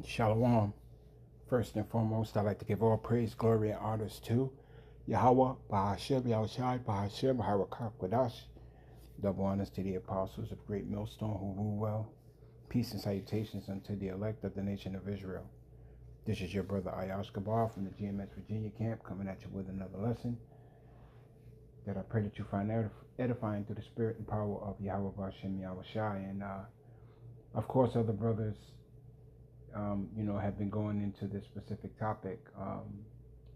Shalom. First and foremost, I'd like to give all praise, glory, and honors to Yahweh, Bahashim, Yahushai, Bahashim, Harakah, Kodash. Double honors to the apostles of Great Millstone who rule well. Peace and salutations unto the elect of the nation of Israel. This is your brother Ayash Gabar from the GMS Virginia camp coming at you with another lesson that I pray that you find edifying through the spirit and power of Yahweh, Bahashim, Yahushai. And of course, other brothers have been going into this specific topic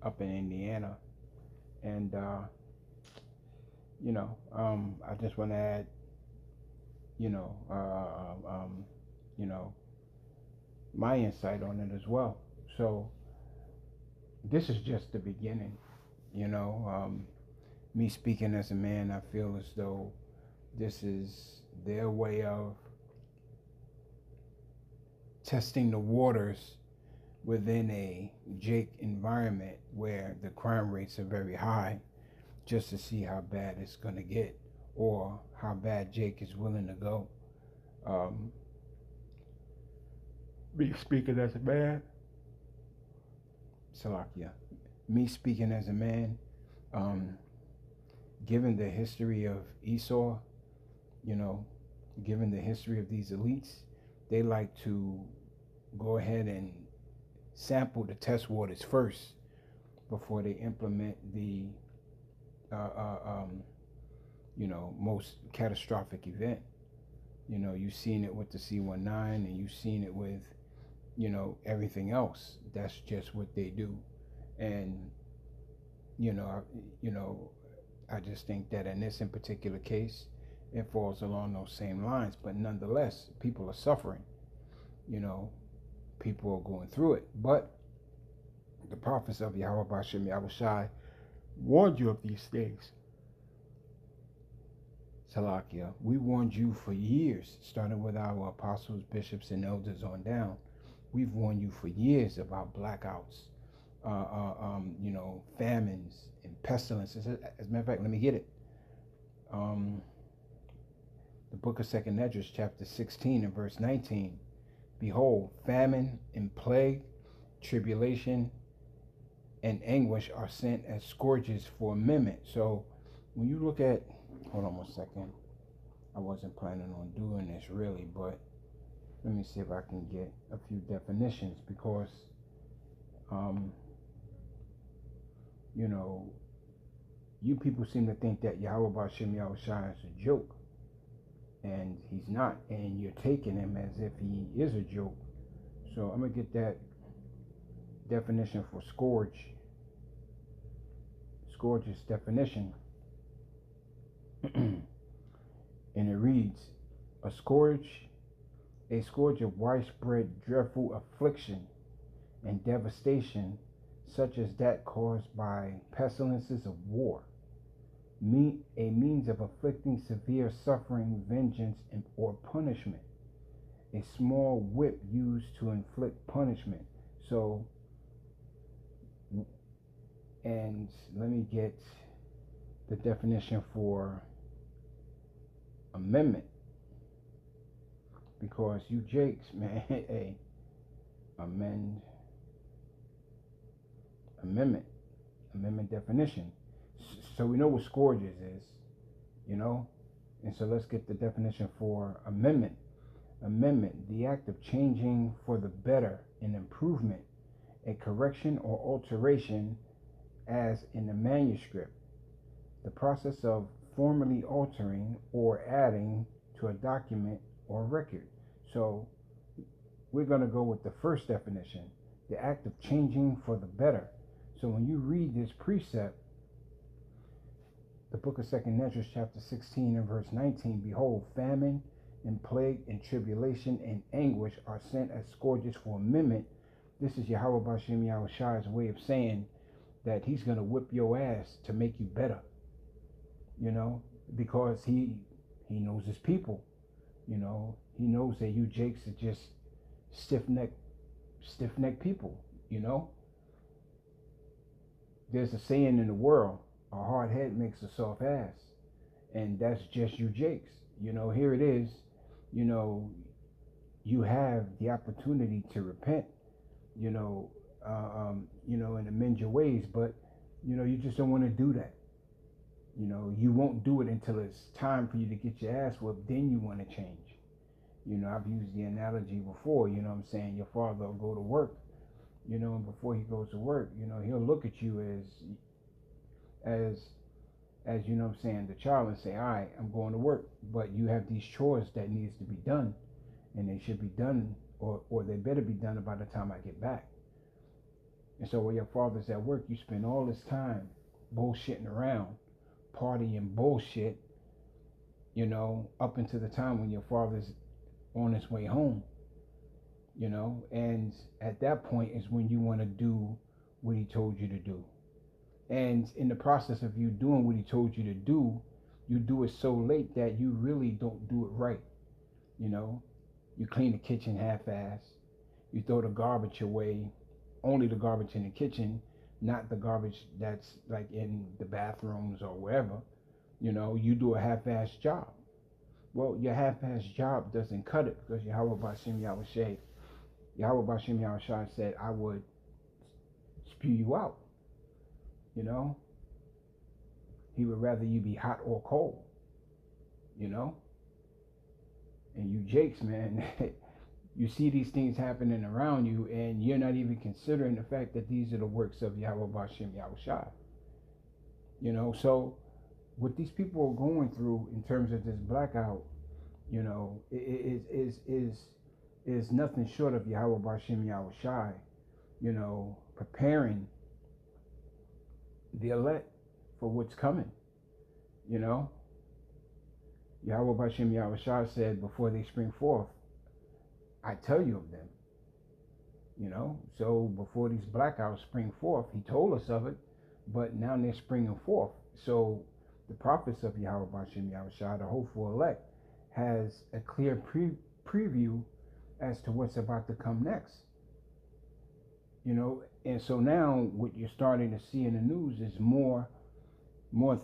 up in Indiana. And, I just want to add, my insight on it as well. So this is just the beginning, me speaking as a man, I feel as though this is their way of testing the waters within a Jake environment where the crime rates are very high, just to see how bad it's going to get or how bad Jake is willing to go. Me speaking as a man, Salakia, me speaking as a man, given the history of Esau, given the history of these elites, they like to go ahead and sample the test waters first before they implement the most catastrophic event. You've seen it with the C-19 and you've seen it with everything else. That's just what they do. And I just think that in this in particular case, it falls along those same lines. But nonetheless, people are suffering. People are going through it. But the prophets of Yahweh Bashem Yahushai warned you of these things. Salakia, we warned you for years, starting with our apostles, bishops, and elders on down. We've warned you for years about blackouts, famines and pestilences. As a matter of fact, let me get it. The book of 2nd Esdras, chapter 16 and verse 19. Behold, famine and plague, tribulation and anguish are sent as scourges for a moment. So when you look at, hold on 1 second. I wasn't planning on doing this really, but let me see if I can get a few definitions because, you people seem to think that Yahweh Bashem Yahushai is a joke. And he's not, and you're taking him as if he is a joke. So I'm going to get that definition for scourge. Scourge's definition. And it reads, a scourge of widespread dreadful affliction and devastation, such as that caused by pestilences of war. A means of afflicting severe suffering, vengeance, or punishment. A small whip used to inflict punishment. So, and let me get the definition for amendment. Because you jakes, man, amendment definition. So we know what scourges is, and so let's get the definition for amendment. Amendment, the act of changing for the better, an improvement, a correction or alteration, as in the manuscript. The process of formally altering or adding to a document or record. So we're going to go with the first definition, the act of changing for the better. So when you read this precept, the book of 2nd Esdras, chapter 16 and verse 19, behold, famine and plague and tribulation and anguish are sent as scourges for amendment. This is Yahweh Bashem Yahushai's way of saying that he's going to whip your ass to make you better, because he knows his people, he knows that you jakes are just stiff-necked people, There's a saying in the world, a hard head makes a soft ass. And that's just you jakes. Here it is. You have the opportunity to repent you know, and amend your ways, but you just don't want to do that. You won't do it until it's time for you to get your ass whooped. Then you want to change. I've used the analogy before. What I'm saying, your father will go to work. And before he goes to work, he'll look at you as what I'm saying, the child, and say, all right, I'm going to work, but you have these chores that needs to be done, and they should be done, or they better be done by the time I get back. And so when your father's at work, you spend all this time bullshitting around, partying bullshit, up until the time when your father's on his way home, and at that point is when you want to do what he told you to do. And in the process of you doing what he told you to do, you do it so late that you really don't do it right. You know, you clean the kitchen half-ass. You throw the garbage away, only the garbage in the kitchen, not the garbage that's like in the bathrooms or wherever. You do a half-ass job. Well, your half-ass job doesn't cut it, because Yahweh Bashim Yahushua said, I would spew you out. He would rather you be hot or cold. And you jakes, man, you see these things happening around you, and you're not even considering the fact that these are the works of Yahweh Bashim Yahushua. So what these people are going through in terms of this blackout, is nothing short of Yahweh Bashim Yahushua, preparing the elect for what's coming. Yahweh Bashim Yahushua said, before they spring forth, I tell you of them. So before these blackouts spring forth, he told us of it, but now they're springing forth. So the prophets of Yahweh Bashim Yahushua, the hopeful elect, has a clear preview as to what's about to come next. And so now what you're starting to see in the news is more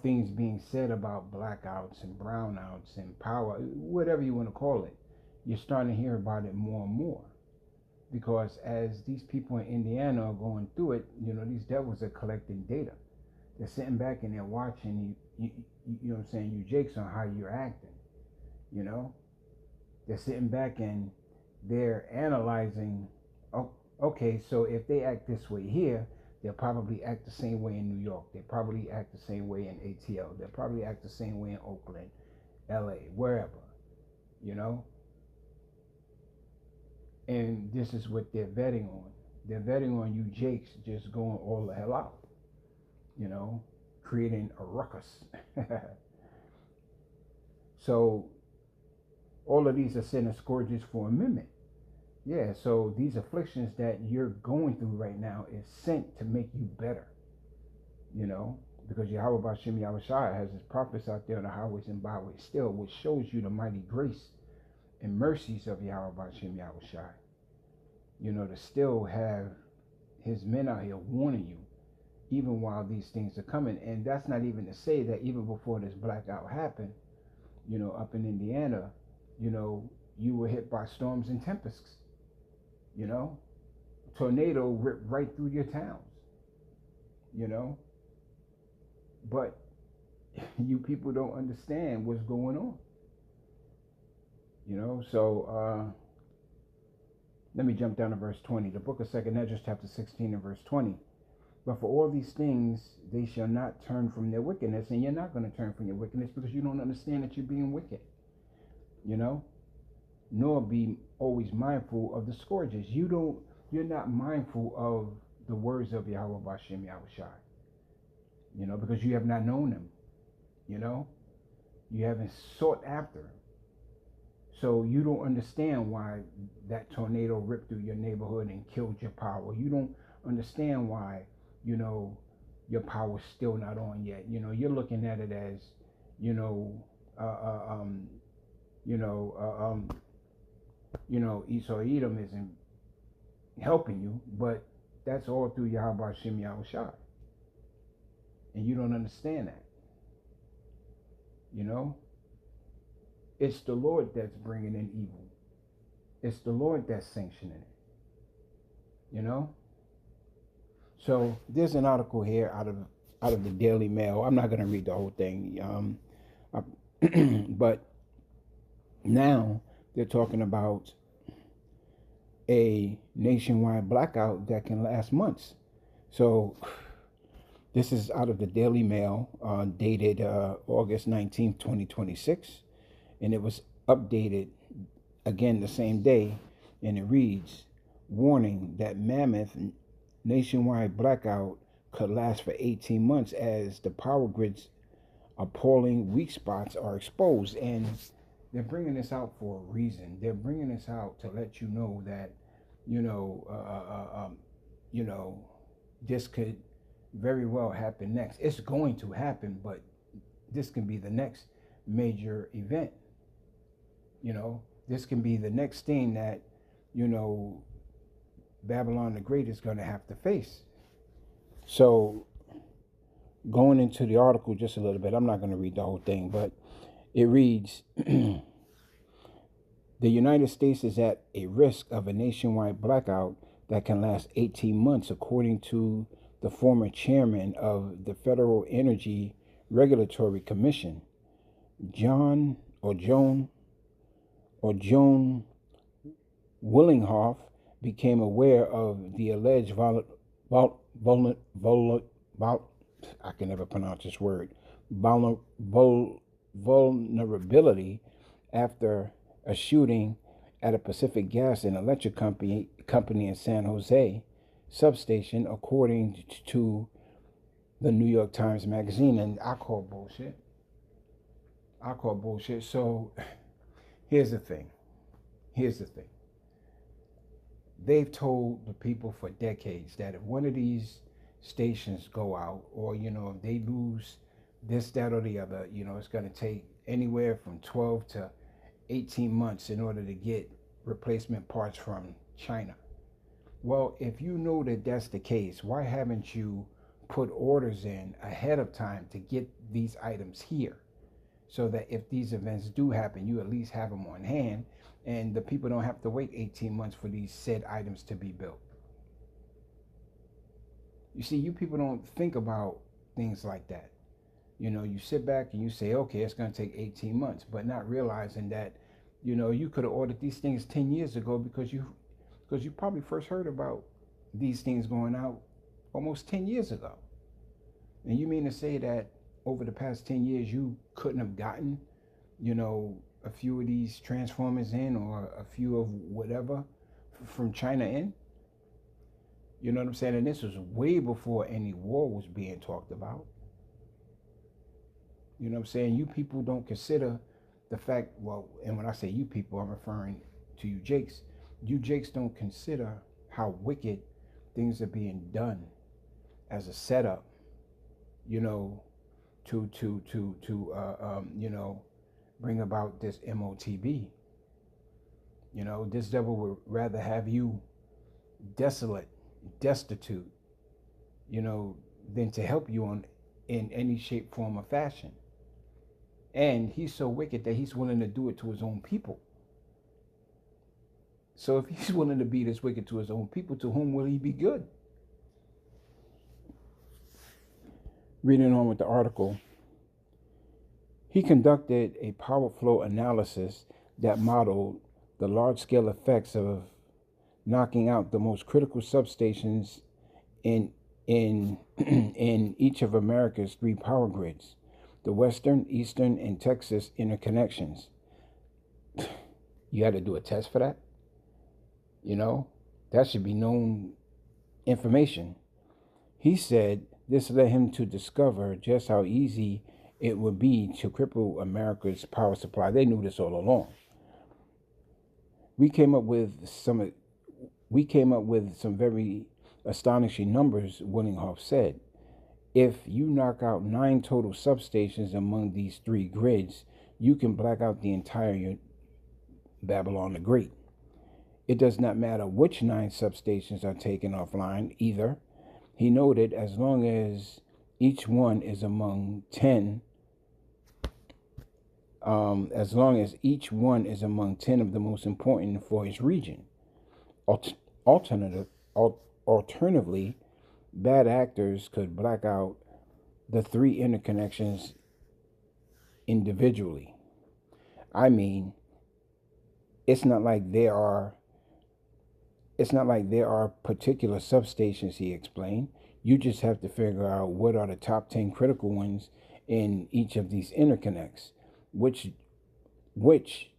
things being said about blackouts and brownouts and power, whatever you want to call it. You're starting to hear about it more and more, because as these people in Indiana are going through it, these devils are collecting data. They're sitting back and they're watching you know what I'm saying, you jakes, on how you're acting. They're sitting back and they're analyzing, oh, okay, so if they act this way here, they'll probably act the same way in New York. They'll probably act the same way in ATL. They'll probably act the same way in Oakland, LA, wherever, And this is what they're betting on. They're betting on you jakes just going all the hell out, creating a ruckus. So all of these are sending scourges for amendment. Yeah, so these afflictions that you're going through right now is sent to make you better, because Yahweh Bashim Yahushua has his prophets out there on the highways and byways still, which shows you the mighty grace and mercies of Yahweh Bashim Yahushua. To still have his men out here warning you, even while these things are coming. And that's not even to say that even before this blackout happened, up in Indiana, you were hit by storms and tempests. Tornado ripped right through your towns. But you people don't understand what's going on. So let me jump down to verse 20. The book of 2 Esdras chapter 16 and verse 20. But for all these things, they shall not turn from their wickedness. And you're not going to turn from your wickedness, because you don't understand that you're being wicked. Nor be always mindful of the scourges. You're not mindful of the words of Yahweh Bashim Yahushua. Because you have not known them. You haven't sought after him. So you don't understand why that tornado ripped through your neighborhood and killed your power. You don't understand why, your power's still not on yet. You're looking at it as, Esau Edom isn't helping you, but that's all through Yahweh Shem Yahushua. And you don't understand that. It's the Lord that's bringing in evil. It's the Lord that's sanctioning it. you know. So there's an article here out of the Daily Mail. I'm not going to read the whole thing, but now they're talking about a nationwide blackout that can last months. So this is out of the Daily Mail, dated August 19th, 2026, and it was updated again the same day, and it reads, warning that mammoth nationwide blackout could last for 18 months as the power grid's appalling weak spots are exposed. And they're bringing this out for a reason. They're bringing this out to let you know that, you know, you know, this could very well happen next. It's going to happen, but this can be the next major event. You know, this can be the next thing that, you know, Babylon the Great is going to have to face. So, going into the article just a little bit, I'm not going to read the whole thing, but it reads the United States is at a risk of a nationwide blackout that can last 18 months, according to the former chairman of the Federal Energy Regulatory Commission, Joan Willinghoff, became aware of the alleged I can never pronounce this word, vulnerability after a shooting at a Pacific Gas and Electric company in San Jose substation, according to the New York Times Magazine. And I call bullshit. So here's the thing. They've told the people for decades that if one of these stations go out, or, you know, if they lose this, that, or the other, you know, it's going to take anywhere from 12 to 18 months in order to get replacement parts from China. Well, if you know that that's the case, why haven't you put orders in ahead of time to get these items here, so that if these events do happen, you at least have them on hand, and the people don't have to wait 18 months for these said items to be built? You see, you people don't think about things like that. You know, you sit back and you say, okay, it's going to take 18 months, but not realizing that, you know, you could have ordered these things 10 years ago because you probably first heard about these things going out almost 10 years ago. And you mean to say that over the past 10 years, you couldn't have gotten, you know, a few of these transformers in, or a few of whatever from China in? You know what I'm saying? And this was way before any war was being talked about. You know what I'm saying? You people don't consider the fact, well, and when I say you people, I'm referring to you Jakes. You Jakes don't consider how wicked things are being done as a setup, you know, to you know, bring about this MOTB. You know, this devil would rather have you desolate, destitute, you know, than to help you in any shape, form, or fashion. And he's so wicked that he's willing to do it to his own people. So if he's willing to be this wicked to his own people, to whom will he be good? Reading on with the article, he conducted a power flow analysis that modeled the large-scale effects of knocking out the most critical substations in in each of America's three power grids, the Western, Eastern, and Texas interconnections. You had to do a test for that? You know, that should be known information. He said this led him to discover just how easy it would be to cripple America's power supply. They knew this all along. We came up with some very astonishing numbers, Willinghoff said. If you knock out 9 total substations among these 3 grids, you can black out the entire Babylon the Great. It does not matter which 9 substations are taken offline either. He noted, as long as each one is among 10 of the most important for his region. Alternatively, Alternatively, bad actors could black out the three interconnections individually. I mean, it's not like there are particular substations, he explained. You just have to figure out what are the top 10 critical ones in each of these interconnects, which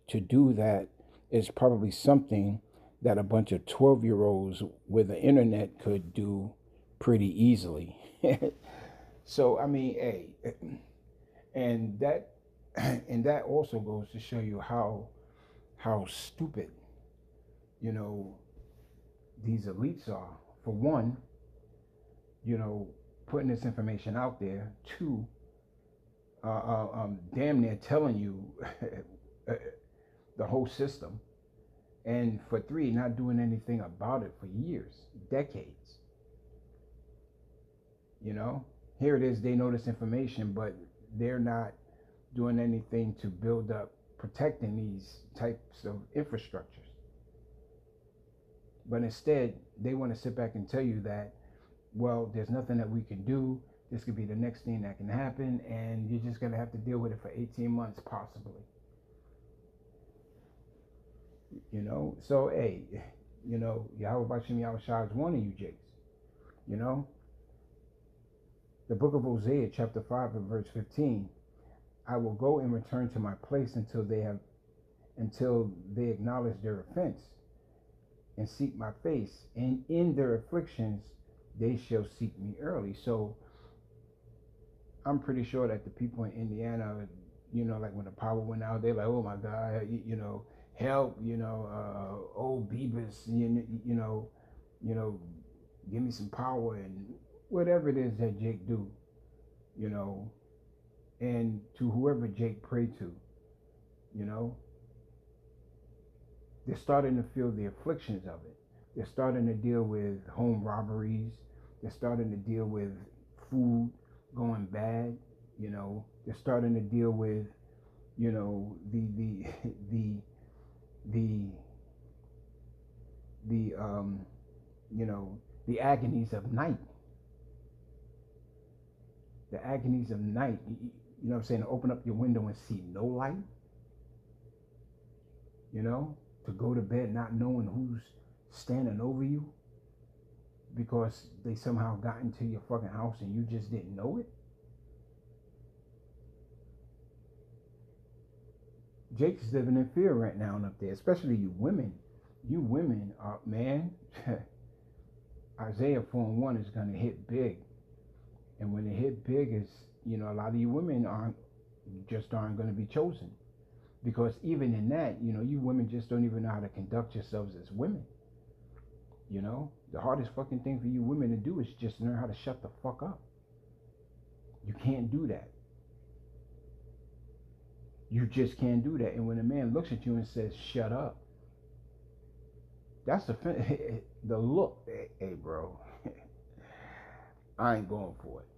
to do that is probably something that a bunch of 12-year-olds with the internet could do pretty easily. So I mean, hey, and that and that also goes to show you how stupid, you know, these elites are. For one, you know, putting this information out there. Two, damn near telling you the whole system. And for three, not doing anything about it for years, decades. You know, here it is, they know this information, but they're not doing anything to build up protecting these types of infrastructures. But instead, they want to sit back and tell you that, well, there's nothing that we can do. This could be the next thing that can happen, and you're just going to have to deal with it for 18 months, possibly. You know, so hey, you know, Yahweh Bashim Yahushua is one of you jakes. You know, the book of Hosea, chapter 5, and verse 15. I will go and return to my place until they acknowledge their offense and seek my face, and in their afflictions they shall seek me early. So I'm pretty sure that the people in Indiana, you know, like when the power went out, they're like, oh my God, you know, help, you know, old Beavis, you know, give me some power and whatever it is that Jake do, you know, and to whoever Jake prayed to, you know, they're starting to feel the afflictions of it. They're starting to deal with home robberies. They're starting to deal with food going bad. You know, they're starting to deal with, you know, the you know, the agonies of night. The agonies of night. You know what I'm saying? To open up your window and see no light. You know, to go to bed not knowing who's standing over you because they somehow got into your fucking house and you just didn't know it. Jake's living in fear right now up there, especially you women. You women are, man, Isaiah 4:1 is going to hit big. And when it hit big, is, you know, a lot of you women aren't going to be chosen. Because even in that, you know, you women just don't even know how to conduct yourselves as women. You know, the hardest fucking thing for you women to do is just learn how to shut the fuck up. You can't do that. You just can't do that. And when a man looks at you and says, shut up, that's the look. Hey, bro, I ain't going for it.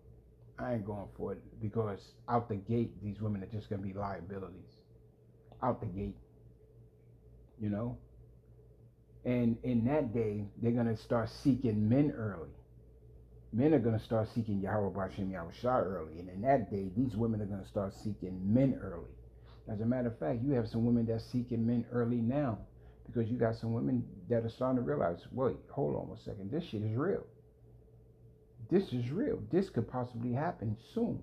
I ain't going for it because out the gate, these women are just going to be liabilities. Out the gate, you know. And in that day, they're going to start seeking men early. Men are going to start seeking Yahweh Bashim Yahushua early. And in that day, these women are going to start seeking men early. As a matter of fact, you have some women that's seeking men early now because you got some women that are starting to realize, wait, hold on a second, this shit is real. This is real. This could possibly happen soon.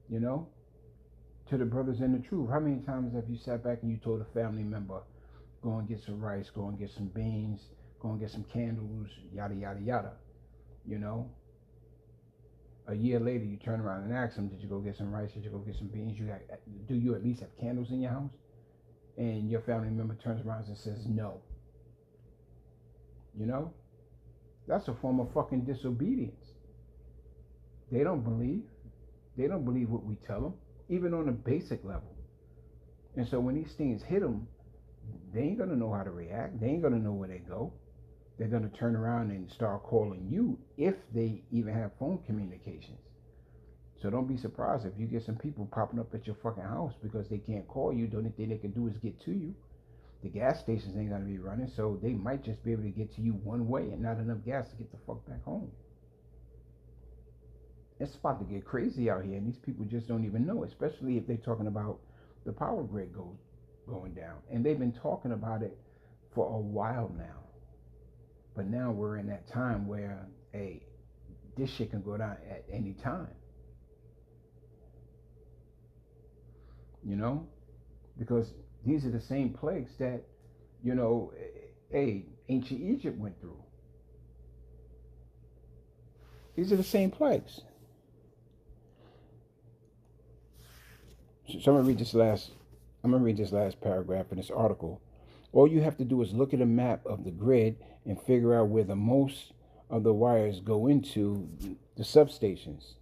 You know? To the brothers in the truth, how many times have you sat back and you told a family member, go and get some rice, go and get some beans, go and get some candles, yada, yada, yada. You know? A year later, you turn around and ask them, did you go get some rice? Did you go get some beans? Do you at least have candles in your house? And your family member turns around and says, no. You know? That's a form of fucking disobedience. They don't believe. They don't believe what we tell them, even on a basic level. And so when these things hit them, they ain't going to know how to react. They ain't going to know where they go. They're going to turn around and start calling you if they even have phone communications. So don't be surprised if you get some people popping up at your fucking house because they can't call you. The only thing they can do is get to you. The gas stations ain't gonna be running, so they might just be able to get to you one way and not enough gas to get the fuck back home. It's about to get crazy out here, and these people just don't even know, especially if they're talking about the power grid going down. And they've been talking about it for a while now. But now we're in that time where, hey, this shit can go down at any time. You know? Because these are the same plagues that, you know, hey, ancient Egypt went through. These are the same plagues. So I'm gonna read this last paragraph in this article. All you have to do is look at a map of the grid and figure out where the most of the wires go into the substations.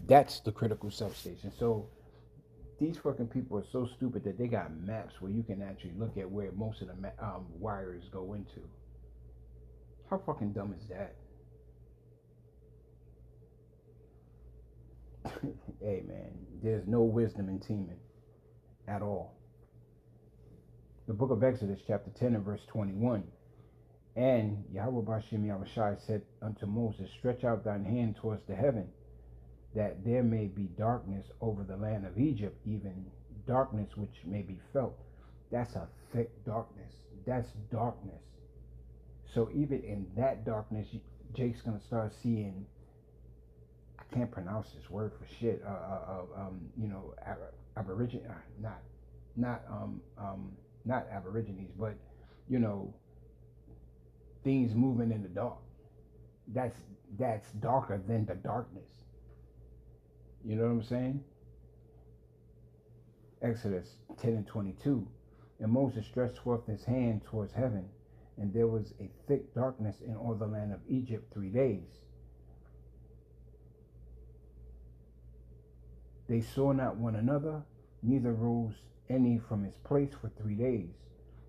That's the critical substation. So these fucking people are so stupid that they got maps where you can actually look at where most of the wires go into. How fucking dumb is that? Hey man, there's no wisdom in teaming at all. The book of Exodus, chapter 10 and verse 21. And Yahweh Bashim Yahushai said unto Moses, stretch out thine hand towards the heaven, that there may be darkness over the land of Egypt, even darkness which may be felt. That's a thick darkness. That's darkness. So even in that darkness, Jake's going to start seeing, I can't pronounce this word for shit, you know, Aborigine, not Aborigines, but, you know, things moving in the dark. That's darker than the darkness. You know what I'm saying? Exodus 10 and 22. And Moses stretched forth his hand towards heaven, and there was a thick darkness in all the land of Egypt 3 days. They saw not one another, neither rose any from his place for 3 days.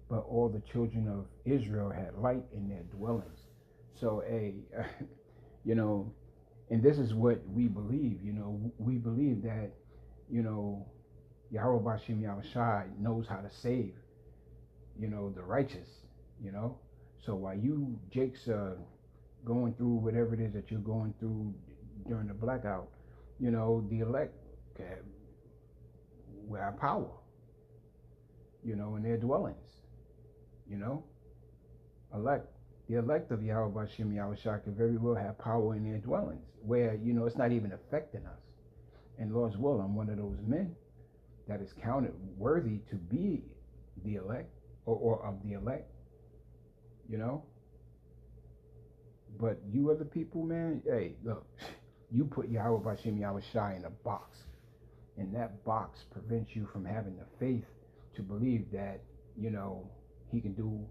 But all the children of Israel had light in their dwellings. So, you know, and this is what we believe. You know, we believe that, you know, Yahweh Bashim Yahushai knows how to save, you know, the righteous, you know. So while you, Jake's, going through whatever it is that you're going through during the blackout, you know, the elect will have power, you know, in their dwellings. You know, the elect of Yahweh Bashim Yahushua can very well have power in their dwellings, where, you know, it's not even affecting us. And Lord's will, I'm one of those men that is counted worthy to be the elect, or of the elect, you know. But you other people, man, hey, look, you put Yahweh Bashim Yahushua in a box, and that box prevents you from having the faith to believe that, you know, he can do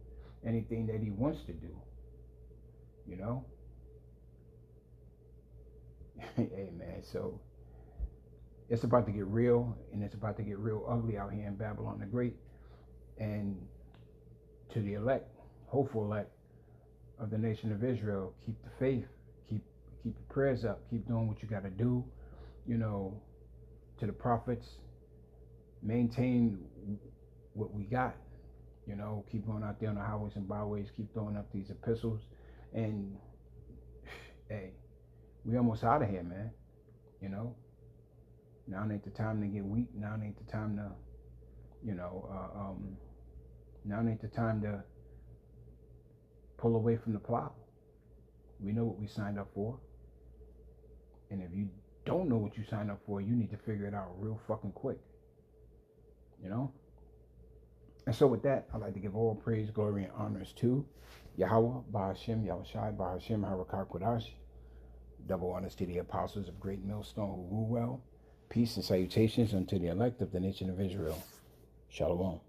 anything that he wants to do, you know. Hey man, so it's about to get real, and it's about to get real ugly out here in Babylon the Great. And to the elect, hopeful elect of the nation of Israel, keep the faith, keep your prayers up, keep doing what you got to do, you know. To the prophets, maintain what we got. You know, keep going out there on the highways and byways, keep throwing up these epistles. And, hey, we almost out of here, man. You know, now ain't the time to get weak. Now ain't the time to, you know, now ain't the time to pull away from the plow. We know what we signed up for. And if you don't know what you signed up for, you need to figure it out real fucking quick. You know? And so with that, I'd like to give all praise, glory, and honors to Yahweh, Bahashim, Yahushai, Bahashim, Harakar Kodash. Double honors to the apostles of Great Millstone who rule well. Peace and salutations unto the elect of the nation of Israel. Shalom.